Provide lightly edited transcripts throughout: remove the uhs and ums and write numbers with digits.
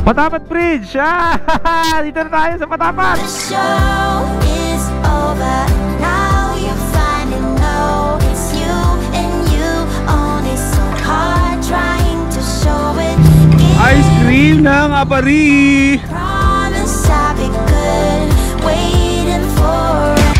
Patapat Bridge! Ah! Dito na tayo sa Patapat! The show is over. Now you finally know it's you and you only so hard trying to show it. Ice cream ng Apari! Promise I'll be good, waiting for it.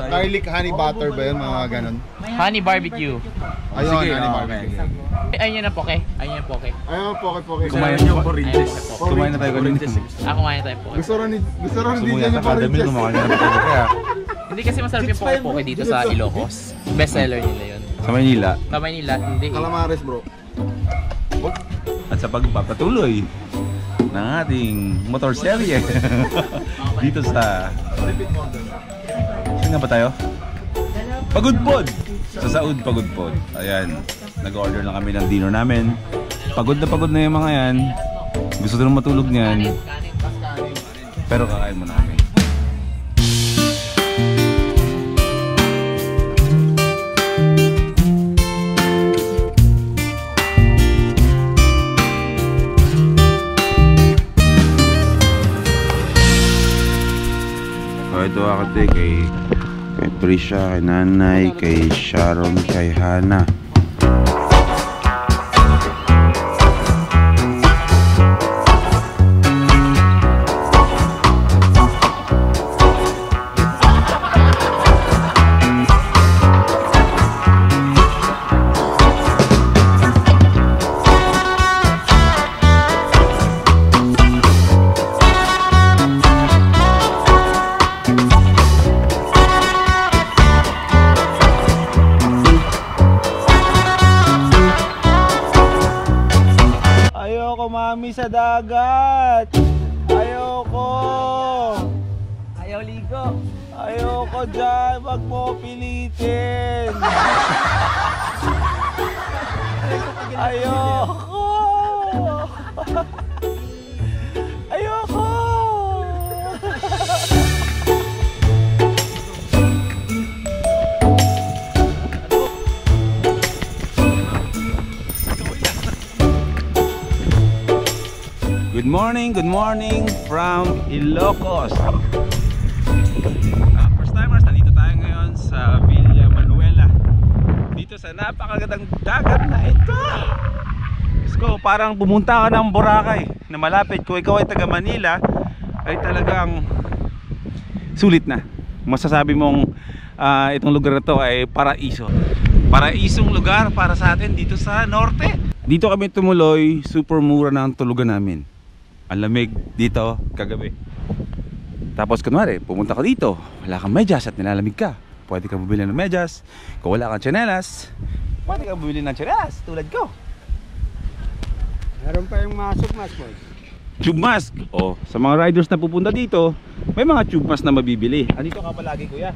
Garlic honey butter ba yun, mga ganon? Honey barbecue. Ayun, Sige, honey okay. barbecue. Ayun yun ang poke. Ayun yung poke. Ayun, poke. Kumain na tayo kanina. Kumain na tayo poke. Gusto rin din Sumuya dyan sa yung Academy, porridge. kumakain na tayo kaya. Hindi kasi masarap yung poke dito sa Ilocos. Best seller nila yun. Sa Maynila. Sa Maynila, hindi. Calamares, bro. At sa pagpapatuloy ng ating motor serye dito sa... Saan nga ba tayo? Pagudpod! Sa Saud Pagudpod. Ayan, nag-order na kami ng dinner namin. Pagod na yung mga yan. Gusto nang matulog niyan. Pero kakain mo na kami. So ito ako kay Prisha, kay Nanay, kay Sharon, kay Hana. Mami sa dagat. Ayoko. Ayaw ligo. Ayoko dyan. Wag mo pilitin. Ayoko. Ayoko. Good morning from Ilocos. First timers, nandito tayo ngayon sa Villa Manuela. Dito sa napakagandang dagat na ito. So, parang pumunta ka ng Boracay na malapit. Kung ikaw ay taga Manila, ay talagang sulit na. Masasabi mong itong lugar na to ay paraiso. Paraisong lugar para sa atin dito sa norte. Dito kami tumuloy, super mura na ang tulugan namin. Ang lamig dito kagabi. Tapos kunwari, pumunta ka dito, wala kang medyas at nilalamig ka, pwede ka bumili ng medyas. Kung wala kang tsinelas, pwede ka bumili ng tsinelas tulad ko. Meron pa yung mga tube mask, boys. Tube mask. O, sa mga riders na pupunta dito, may mga tube mask na mabibili. Andito ka palagi, kuya.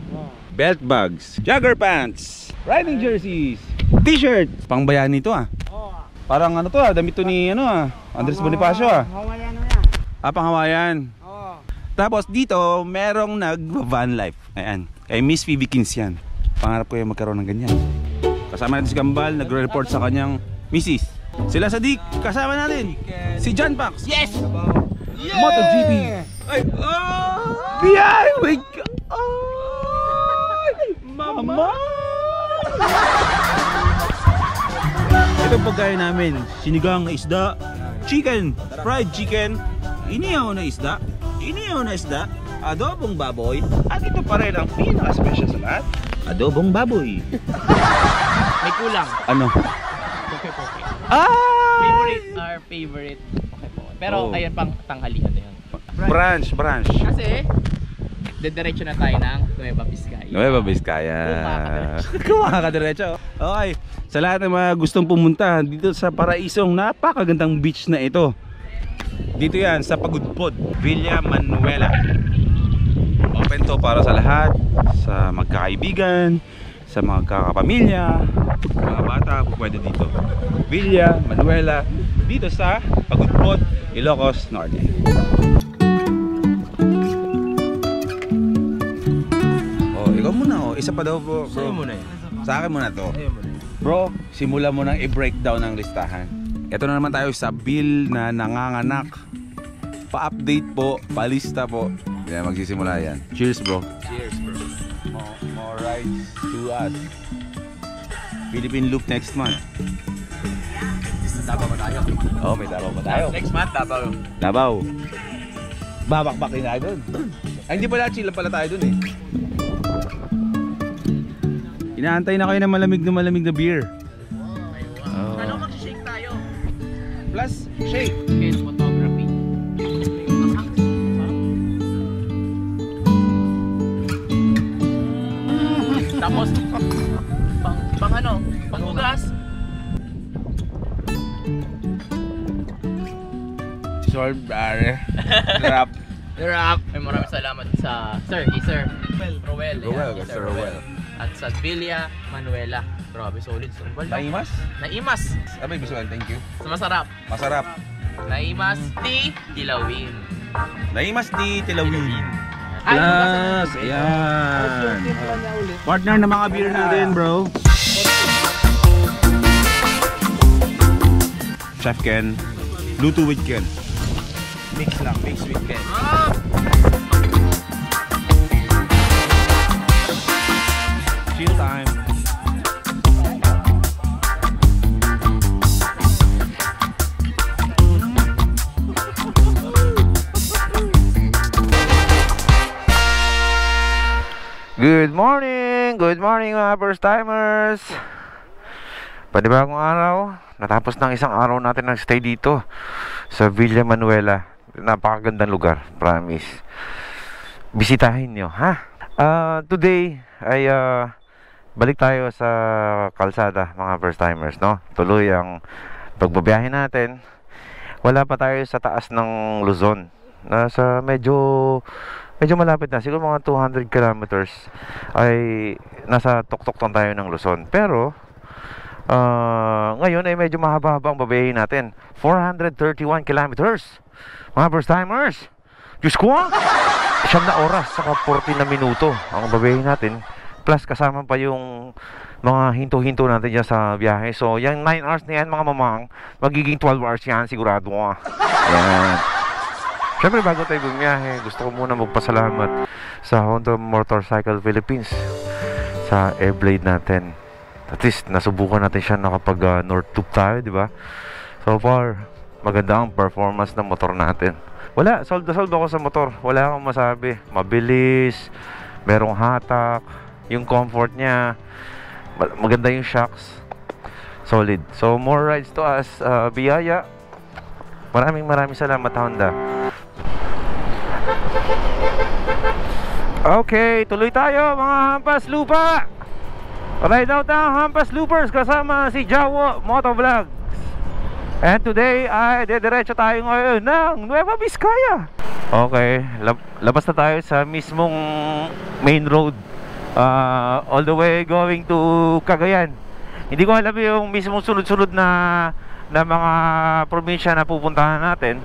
Belt bags, jogger pants, riding jerseys, t-shirt. Pangbayani ito Parang ano to damit to ni Andres Bonifacio Hawaiian na yan. Pang Hawaiian. Oo. Tapos dito, merong nag-van life. Ayan, kay Miss Phoebe Kins yan. Pangarap ko yung magkaroon ng ganyan. Kasama natin si Gambal, nagre-report sa kanyang Mrs. Sila Sadik, kasama natin si John Pax. Yes! Yeah! MotoGP. Ay! Biyay! Wait! Mama! Itong pagkain namin, sinigang na isda, chicken, fried chicken, inihaw na isda, adobong baboy, at ito pa rin ang pinaka-special sa lahat, adobong baboy. May kulang. Ano? Poke-poke. Ah! Favorite. Poke-poke. Pero ayun pang tanghalian na yun. Branch. Kasi, dediretso na tayo ng Nueva Vizcaya. Nueva Vizcaya. Kumaka-diretso. Okay. Sa lahat ng mga gustong pumunta dito sa paraisong napakagandang beach na ito. Dito yan sa Pagudpod, Villa Manuela. open to para sa lahat, sa magkakaibigan, sa mga kakapamilya, mga bata, pwede dito. Villa Manuela, dito sa Pagudpod, Ilocos Norte. Oh, ikaw muna oh. Isa pa daw bro. Sa'yo muna eh. Sa akin muna to. Bro, simula mo nang i-breakdown ng listahan. Ito na naman tayo sa bill na nanganganak. Pa-update po, palista po. Kaya magsisimula yan. Cheers bro. Cheers, bro. More rides to us. Philippine Loop next month. Davao pa tayo. Oh, may Davao pa tayo. Next month, Davao. Davao. Babakbak din tayo dun. Ay, hindi pala, chill lang pala tayo dun eh. Inaantay na kayo ng malamig na beer. Oh. Ano, mag-shake tayo. Plus, shake. Case photography. Tapos, pang ano, panghugas. Solve, are. Rap. Wrap. Ay, maraming salamat sa Sir Rowel. Rowel, Ayan, Sir Rowel. At sa Villa Manuela. Grabe, solid. Naimas? Naimas. Abay, visual, thank you. Sa masarap. Masarap. Naimas di Dilawin. Naimas di Tilawin. Ay, Plus, ayan. Partner na mga beer natin, bro. Chef Ken. Luto with Ken. Mix lang, mix with Ken. Chill time. Good morning mga first timers. Panibagong araw. Natapos ng isang araw natin ng stay dito sa Villa Manuela. Napakagandang lugar, promise. Bisitahin nyo, ha? Today ay balik tayo sa kalsada mga first timers, no? Tuloy ang pagbabiyahe natin. Wala pa tayo sa taas ng Luzon. Nasa medyo malapit na, siguro mga 200 kilometers ay nasa tuktok tayo ng Luzon. Pero ngayon ay medyo mahaba-haba ang babayahin natin. 431 kilometers mga first timers. Diyos ko siyam na oras saka 40 na minuto ang babayahin natin, plus kasama pa yung mga hinto-hinto natin dyan sa biyahe. So yung 9 hours na yan mga mamang, magiging 12 hours yan sigurado. Yan. Siyempre bago tayo bumiyahe, gusto ko muna magpasalamat sa Honda Motorcycle Philippines sa Airblade natin. At least nasubukan natin siya nakapag North Tube tayo, di ba? So far, maganda ang performance ng motor natin. Wala, sold ako sa motor. Wala akong masabi. Mabilis, merong hatak, yung comfort niya, maganda yung shocks. Solid. So more rides to us, biyaya. Maraming salamat Honda. Okay, tuloy tayo mga Hampas Lupa. Ride out ang Hampas Loopers kasama si Jawo Motovlog. And today ay dediretso tayo ngayon ng Nueva Vizcaya. Okay, labas na tayo sa mismong main road, all the way going to Cagayan. Hindi ko alam yung mismong sunod-sunod na mga probinsya na pupuntahan natin.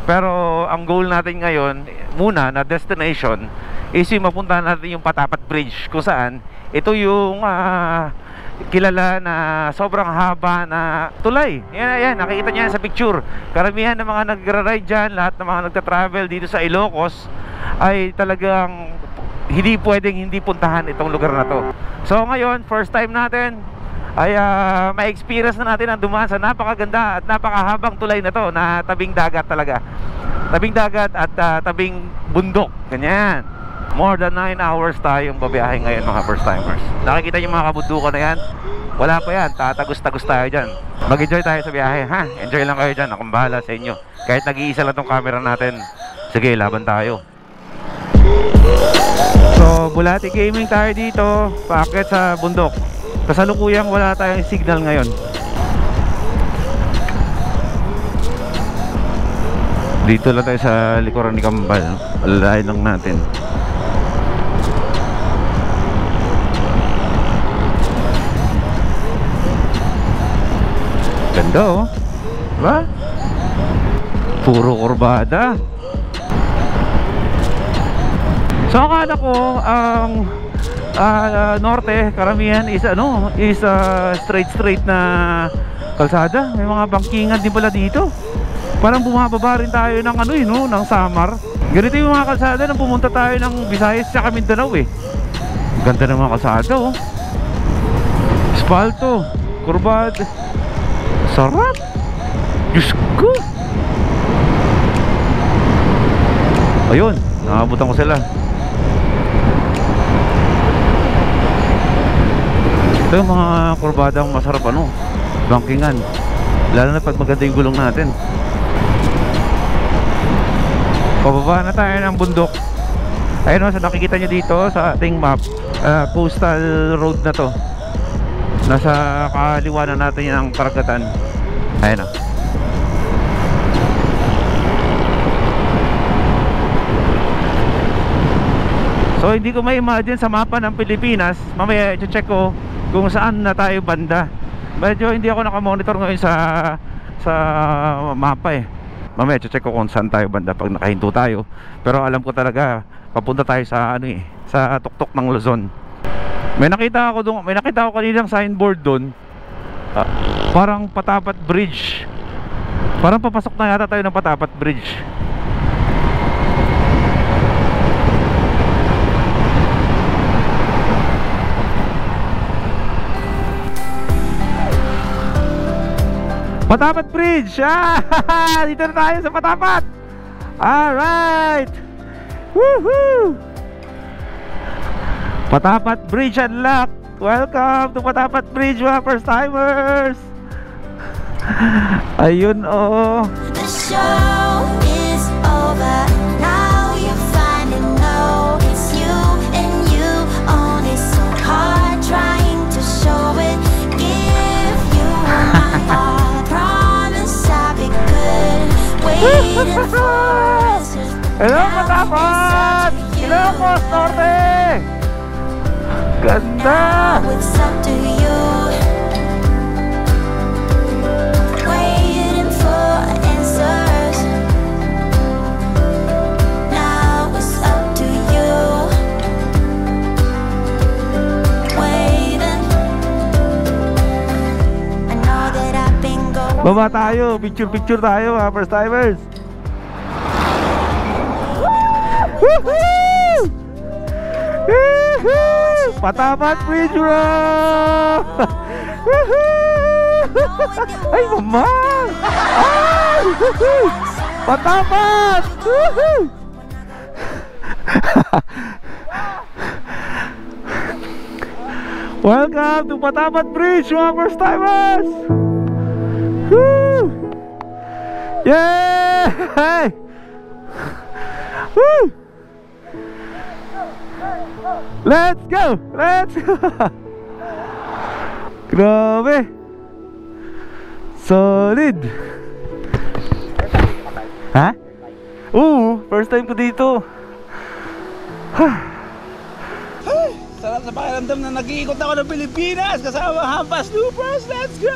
Pero ang goal natin ngayon, muna na destination, is yung mapuntahan natin yung Patapat Bridge, kung saan ito yung kilala na sobrang haba na tulay. Yan, nakikita niya sa picture. Karamihan ng mga nagra-ride dyan, lahat ng mga nagta-travel dito sa Ilocos ay talagang hindi pwedeng hindi puntahan itong lugar na to. So ngayon, first time natin ay ma-experience na natin ang dumaan sa napakaganda at napakahabang tulay na to, na tabing dagat talaga. Tabing dagat at tabing bundok. Ganyan. More than 9 hours tayong babiyahe ngayon mga first timers. Nakikita niyo mga kabundukan na yan? Wala pa yan, tatagos-tagos tayo dyan. Mag-enjoy tayo sa biyahe, ha? Enjoy lang kayo dyan, akong bahala sa inyo. Kahit nag-iisa lang tong camera natin, sige, laban tayo. So, Bulati Gaming tayo dito, paakyat sa bundok. Kasalukuyang wala tayong signal ngayon. Dito lang tayo sa likuran ni Kambal, alalayan lang natin. Ganda oh. Diba? Puro kurbada. So akala ko ang norte karamihan is straight na kalsada. May mga bangkingan din pala dito. Parang bumababa rin tayo ng ng Samar. Ganito yung mga kalsada nang pumunta tayo ng Visayas sa Mindanao eh. Ganda ng mga kalsada oh. Espalto, kurbad. Sarap. Diyos ko. Ayun, nakabutan ko sila. Ito yung mga kurbadang masarap bangkingan. Lalo na pag maganda yung gulong natin. Pababa na tayo ng bundok. Ayun so nakikita nyo dito sa ating map, coastal road na to. Nasa kaliwa na natin yung karagatan. Ayun So hindi ko ma-imagine sa mapa ng Pilipinas. Mamaya i-check ko kung saan na tayo banda. Medyo hindi ako nakamonitor ngayon sa mapa eh. Mamaya i-check ko kung saan tayo banda pag nakahinto tayo. Pero alam ko talaga papunta tayo sa sa tuktok ng Luzon. May nakita ako kaninang signboard doon. Parang Patapat Bridge. Parang papasok na yata tayo ng Patapat Bridge. Patapat Bridge! Dito na tayo sa Patapat! Alright! Woohoo! Patapat Bridge unlocked! Welcome to Patapat Bridge, mga first timers! Ayun oh! The show is over. Now you finally know it's you and you only. So hard trying to show it. Give you my heart. Promise I'll be good. Waiting for answers. Hello Patapat! Hello Coast Norte! Ganda! Now it's up to you. Waiting for answers. Now it's up to you. Waiting. I know that I've been going. Baba tayo! Picture tayo mga first timers! Woohoo! Woohoo! Patapat Bridge Road! Woohoo! Ay mama! Ay! Woohoo! Patapat! Woohoo! Welcome to Patapat Bridge mga first timers! Woo! Yay! Woo! Let's go! Let's go! Grabe! Solid! Ha? Oo! First time ko dito! Sarap sa pakiramdam na nag-iikot ako ng Pilipinas kasama Hampas Loopers! Let's go!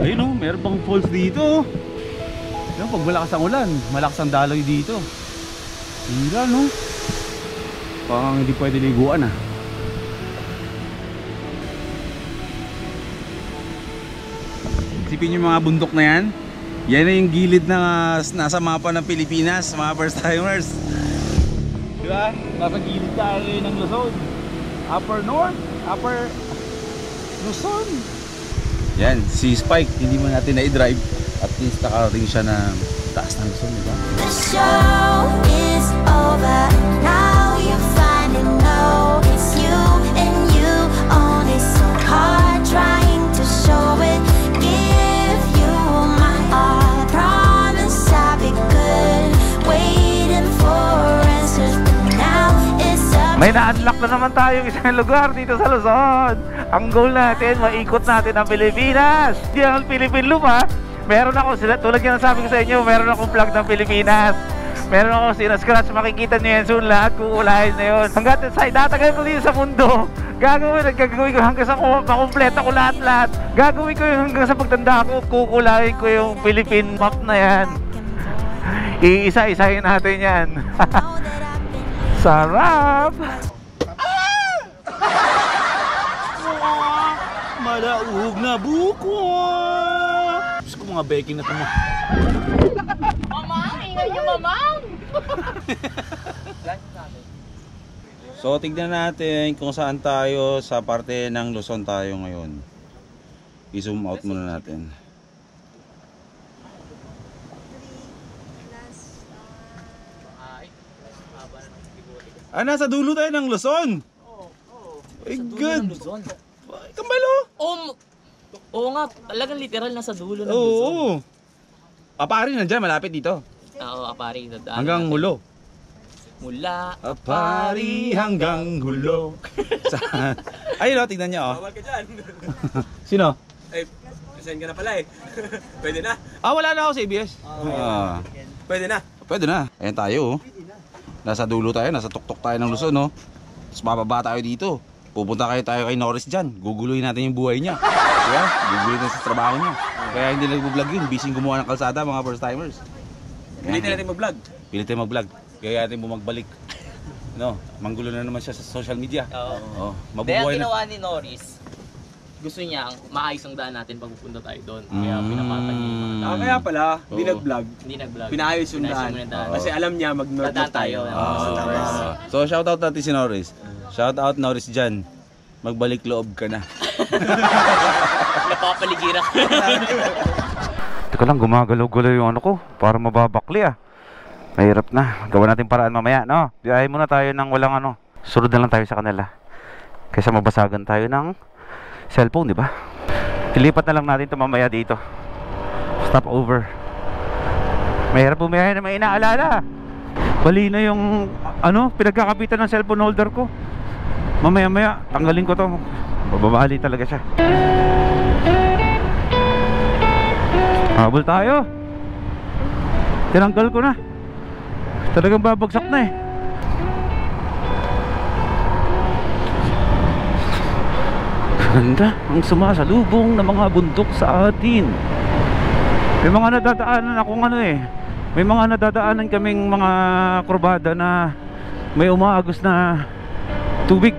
Ayun o, meron pang falls dito. Ayun, pag malakas ang ulan, malakas ang daloy dito. Hira no? Parang hindi pwede liguan ah. Isipin yung mga bundok na yan. Yan na yung gilid na nasa mapa ng Pilipinas, mga first timers. Diba? Nasa gilid tayo ng Luzon. Upper North, Upper Luzon. Yan, si Spike, hindi mo natin na-drive. At least nakarating siya ng taas ng Luzon, diba? The show is over. Now you finally know it's you and you only. So hard trying to show it. Give you my all. Promise I'll be good. Waiting for answers, but now it's up. May na-unlock na naman tayong isang lugar dito sa Luzon. Ang goal natin, maikot natin ang Pilipinas. Hindi ang Philippine Loop ha. Meron ako sila, tulad yan ang sabi ko sa inyo, meron akong vlog ng Pilipinas. Meron ako sinascratch, makikita niyo yan soon lahat, kuulahin na yun. Hanggat sa itatagal ko dito sa mundo, gagawin ko hanggang sa makumpleta ko lahat-lahat. Gagawin ko yung hanggang sa pagtanda ko, kukulahin ko yung Philippine map na yan. Iisa-isahin natin yan. Sarap! Malaug na buko! Gusto ko mga baking na ito mo. Mamang! Ingay niyo, mamang! So tignan natin kung saan tayo, sa parte ng Luzon tayo ngayon. I-zoom out muna natin. Nasa dulo tayo ng Luzon. Ay, good. Kambalo. Oo nga, talagang literal nasa dulo ng Luzon. Oo. Apari nandiyan, malapit dito. Oo, Apari. Hanggang Hulo. Mula Apari hanggang Hulo. Ayun o, tignan niya o. Bawal ka dyan. Sino? Eh, send ka na pala eh. Pwede na. Wala na ako sa ABS. Pwede na. Pwede na. Ayan tayo oh. Nasa dulo tayo, nasa tuktok tayo ng Luzon no. Tapos bababa tayo dito. Pupunta tayo kay Norris dyan. Guguluhin natin yung buhay niya. Diba? Guguluhin natin sa trabaho niya. Kaya hindi nag-vlog yun. Busy gumawa ng kalsada mga first timers. Pilitin natin mag-vlog. Pilitin mag-vlog. Kaya natin bumagbalik. No, manggulo na naman siya sa social media. Oo. Oh, Kaya mabubuhay na. ginawa ni Norris, gusto niya maayos ang daan natin pag pupunta tayo doon. Kaya pinapatag niya yung mga daan. Kaya pala, di Oo. nag-vlog. Hindi nag-vlog. Pinayos yung daan. muna yung daan. Kasi alam niya mag-north Dadaan tayo. tayo. So shoutout natin si Norris. Shoutout Norris dyan. Magbalik loob ka na. Napapaligira ka. Teka lang, gumagalaw-galaw yung ano ko. Para mababakli ah. Mahirap na. Gawa natin paraan mamaya, no? Biyahe muna tayo ng walang ano. Sunod na lang tayo sa kanila. Kaysa mabasagan tayo ng cellphone, di ba? Ilipat na lang natin ito mamaya dito. Stop over. Mahirap bumiyahe na may inaalala. Bali na yung ano, pinagkakapitan ng cellphone holder ko. Mamaya-maya, tanggalin ko to. Bababali talaga siya. Habol tayo. Tinanggal ko na. Talagang babagsak na eh. Ganda ang sumasalubong ng mga bundok sa atin. May mga nadadaanan akong ano eh. May mga nadadaanan kaming mga kurbada na may umaagos na tubig.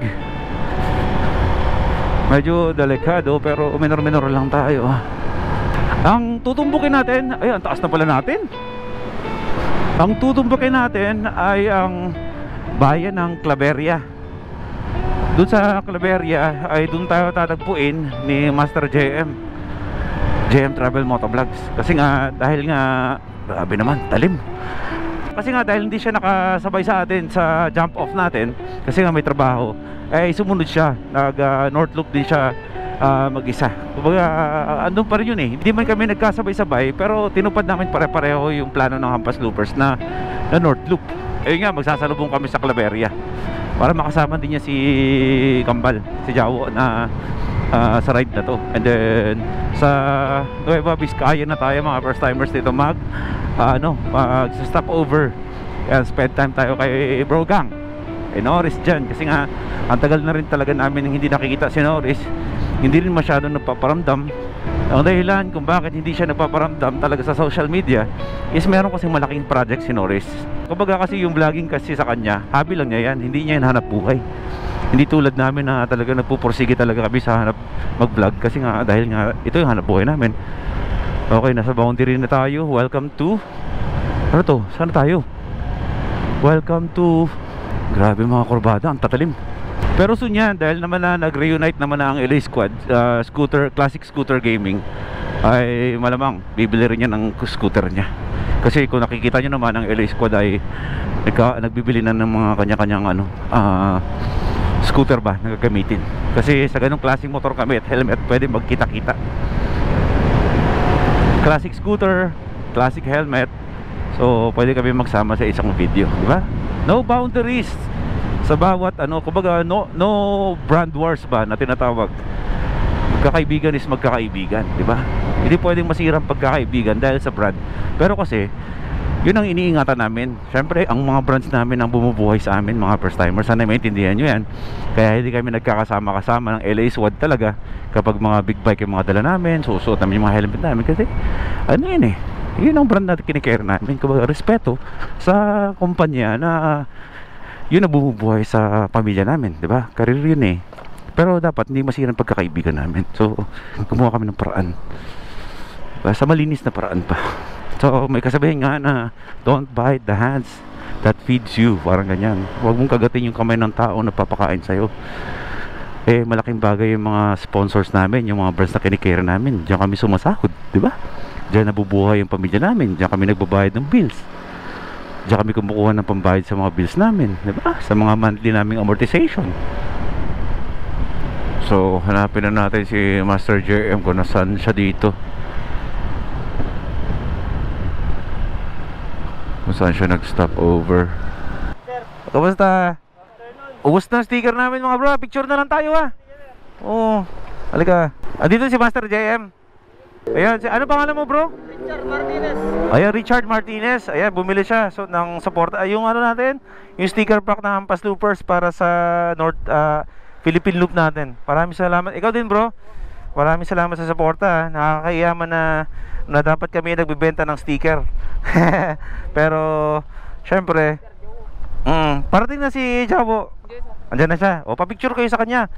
Medyo delikado pero minor-minor lang tayo. Ang tutumbukin natin, ay ang taas na pala natin. Ang tutumbukin natin ay ang bayan ng Claveria. Doon sa Claveria ay doon tayo tatagpuin ni Master JM Travel Motovlogs. Kasi nga dahil nga grabe naman, talim. Kasi nga dahil hindi siya nakasabay sa atin sa jump off natin, kasi nga may trabaho, ay sumunod siya, nag North Loop din siya mag-isa. Kumbaga andun pa rin yun eh. Hindi man kami nagkasabay-sabay, pero tinupad namin pare-pareho yung plano ng Hampas Loopers na North Loop. Ayun nga, magsasalubong kami sa Claveria para makasama din niya si Kambal, si Jawo na sa ride na to. And then sa Nueva Vizcaya na tayo mga first timers dito mag stop over. Kaya spend time tayo kay Bro Gang, kay Norris dyan. Kasi nga ang tagal na rin talaga namin hindi nakikita si Norris. Hindi rin masyado nagpaparamdam. Ang dahilan kung bakit hindi siya nagpaparamdam talaga sa social media is meron kasi malaking project si Norris. Kumbaga kasi yung vlogging kasi sa kanya, hobby lang niya yan, hindi niya yan hanap buhay. Hindi tulad namin na talaga nagpupursige talaga kami sa hanap mag-vlog. Kasi nga dahil nga ito yung hanap buhay namin. Okay, nasa boundary na tayo. Welcome to, ano to? Saan tayo? Welcome to, grabe mga kurbada, ang tatalim. Pero soon yan, dahil naman na nag-reunite naman na ang LA Squad, Classic Scooter Gaming, ay malamang bibili rin niya ng scooter niya. Kasi kung nakikita nyo naman, ang LA Squad ay nagbibili na ng mga kanya-kanyang scooter ba na gagamitin. Kasi sa ganung klaseng motor kami at helmet, pwede magkita-kita. Classic scooter, classic helmet, so pwede kami magsama sa isang video, di ba? No boundaries sa bawat kumbaga no brand wars ba na tinatawag. Magkakaibigan is magkakaibigan, di ba? Hindi pwedeng masira ang pagkakaibigan dahil sa brand. Pero kasi Yun ang iniingatan namin. Siyempre, ang mga brands namin ang bumubuhay sa amin, mga first timers. Sana maintindihan nyo yan. Kaya hindi kami nagkakasama-kasama ng LA SWAT talaga. Kapag mga big bike yung mga dala namin, susuot namin yung mga helmet namin. Kasi, ano yun eh, yun ang brand na kinikare namin. Kumbaga, respeto sa kumpanya na yun ang bumubuhay sa pamilya namin, di ba? Career yun eh. Pero dapat hindi masirang pagkakaibigan namin. So, gumawa kami ng paraan. Sa malinis na paraan pa. So, may kasabihin nga na don't bite the hands that feeds you. Parang ganyan. Huwag mong kagatin yung kamay ng tao na papakain sa'yo. Eh, malaking bagay yung mga sponsors namin, yung mga brands na kinikare namin. Diyan kami sumasahod, di ba? Diyan nabubuhay yung pamilya namin. Diyan kami nagbabayad ng bills. Diyan kami kumukuha ng pambayad sa mga bills namin, di ba? Sa mga monthly naming amortization. So, hanapin na natin si Master JM kung nasaan siya dito. Kung saan siya nag-stop over. Kamusta? Ubus na sticker namin mga bro. Picture na lang tayo ha. Oo. Halika. Dito si Master JM. Ayan. Ano pangalan mo bro? Richard Martinez. Ayan, Richard Martinez. Ayan, bumili siya ng support. Yung ano natin, yung sticker pack ng Hampas Loopers para sa Philippine Loop natin. Maraming salamat. Ikaw din bro. Maraming salamat sa suporta. Nakakayaman na dapat kami nagbebenta ng sticker. Pero syempre parating na si Jabo. Andiyan na siya. O, pa-picture kayo sa kanya.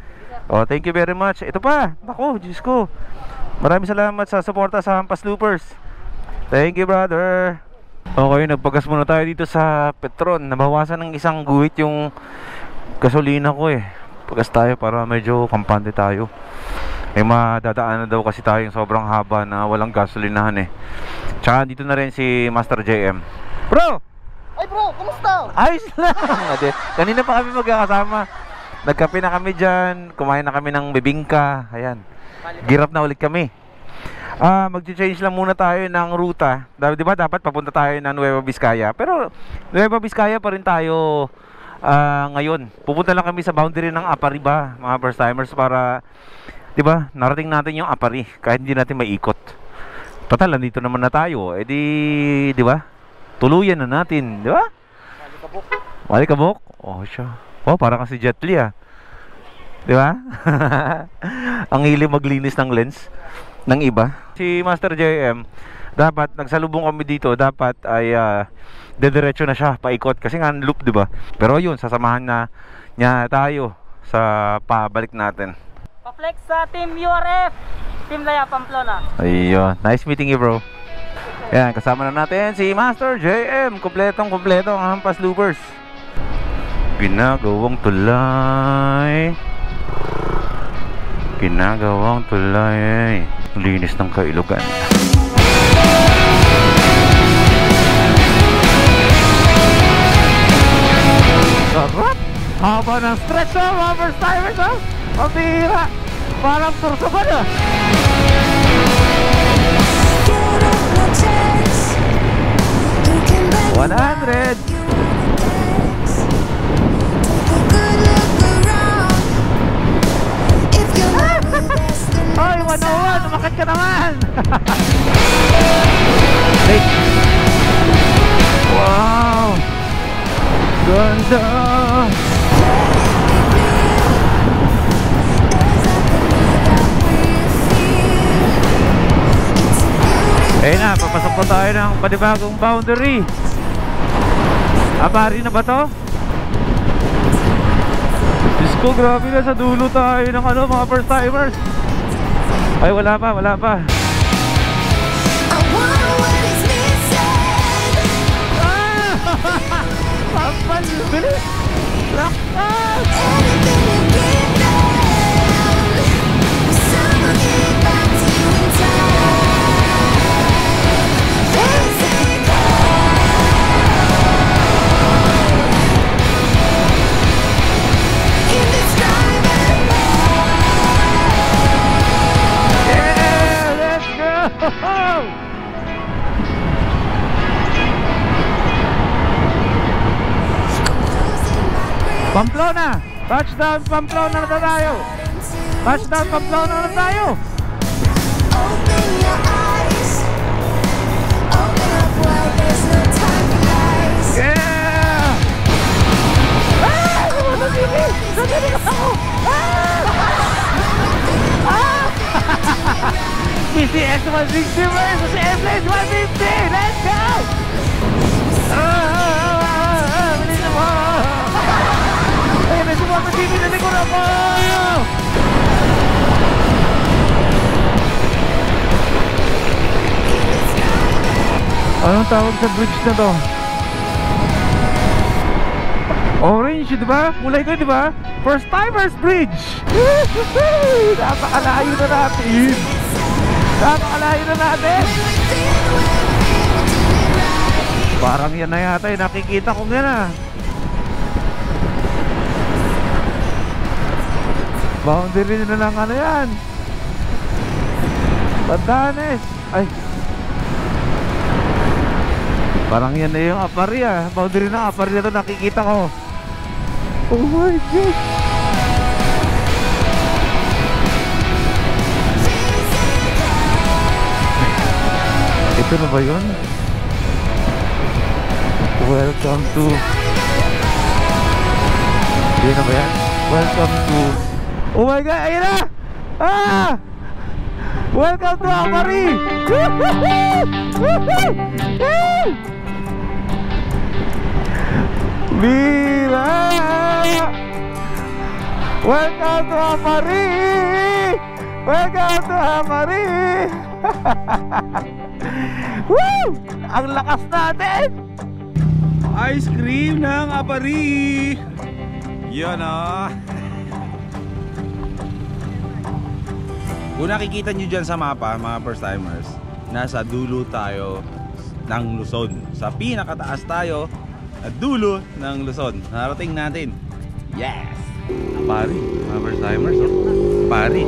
O, thank you very much. Ito pa. Naku, Diyos ko. Maraming salamat sa suporta sa Hampas Loopers. Thank you brother. Okay, nagpagas muna tayo dito sa Petron. Nabawasan ng isang guhit yung gasolina ko eh. Pagas tayo para medyo kampante tayo. May madadaanan daw kasi tayo yung sobrang haba na walang gasolinahan eh. Tsaka dito na rin si Master JM. Bro! Ay bro, kumusta? Ayos lang! Kanina pa kami magkakasama. Nagkape na kami dyan. Kumain na kami ng bibingka. Ayan. Girap na ulit kami. Mag-change lang muna tayo ng ruta. Diba dapat papunta tayo ng Nueva Vizcaya. Pero Nueva Vizcaya pa rin tayo ngayon. Pupunta lang kami sa boundary ng Apariba, mga first timers, para diba, narating natin yung Apari kahit hindi natin maiikot. Total, nandito naman na tayo. Eh di ba? Tuluyan na natin, di ba? Malikabok. Oh, siya. Oh, parang kasi Jet Li ah. Di ba? Ang hilig maglinis ng lens ng iba. Si Master JM, dapat nagsalubong kami dito, dapat ay dediretso na siya paikot kasi nga loop, di ba? Pero yun, sasamahan na niya tayo sa pabalik natin. Pa-flex sa Team URF. Team Laya Pamplona. Ayun, nice meeting you bro. Yan, kasama na natin si Master JM. Kompletong ang Hampas Loopers. Ginagawang tulay. Ginagawang tulay. Linis ng Kailugan. Sarap! Haba ng stretch oh, mga first timers oh. Mabira! Parang tursukan ah. Get up, no chance. Who can bend 100. you wanna dance? Take a good look around. If you're not with us, then Hoy, 101! Umakit ka naman! Hey. Wow! Ganda! Ayun na, papasok po tayo ng panibagong boundary. Apari na ba to? Diyos ko, grabe na, sa dulo tayo ng ano, mga first timers. Ay, wala pa. I want what is missing. Pampal, bilis! Lakas! Anything you give them, some will give back to you in time. Yeah, let's go! Pamplona! Touchdown Pamplona na tayo! Touchdown Pamplona na tayo! Open your eyes, open up wide, there's no time Airblades 160 versus Airblades 150! Let's go! Bilis mo! Ayun, may support ng TV na likod ako! Anong tawag sa bridge na to? Orange, di ba? Kulay ko, di ba? First timers bridge! Napakalayo na natin! Napakalayo na natin! Parang yan na yata eh, nakikita ko nga na. Boundary na lang ano yan. Batanes! Ay! Parang yan na yung Apari ah. Boundary na Apari na to nakikita ko. Oh my God! Ito na ba yun? Welcome to... Hindi na ba yan? Welcome to... Oh my God! Ayun na! Ah! Welcome to Apari! Mira! Welcome to Apari! Welcome to Apari! Woo! Ang lakas natin! Ice cream ng Apari! Yan ah! Kung nakikita nyo dyan sa mapa, mga first timers, nasa dulo tayo ng Luzon. Sa pinakataas tayo na dulo ng Luzon. Narating natin. Yes! Apari, mga first timers. Apari.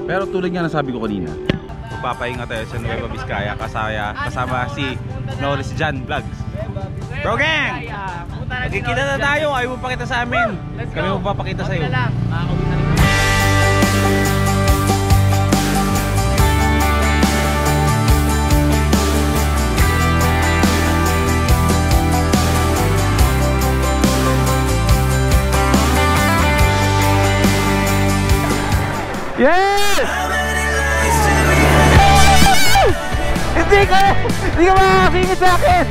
Pero tulad nga nasabi ko kanina, magpapahinga tayo sa Nueva Vizcaya kasama si Norris Jan Vlogs. Bro gang! Magkikita na tayo, ayaw mo pakita sa amin. Kami magpapakita sa iyo. Yes! Hindi ka makakasingit sa akin!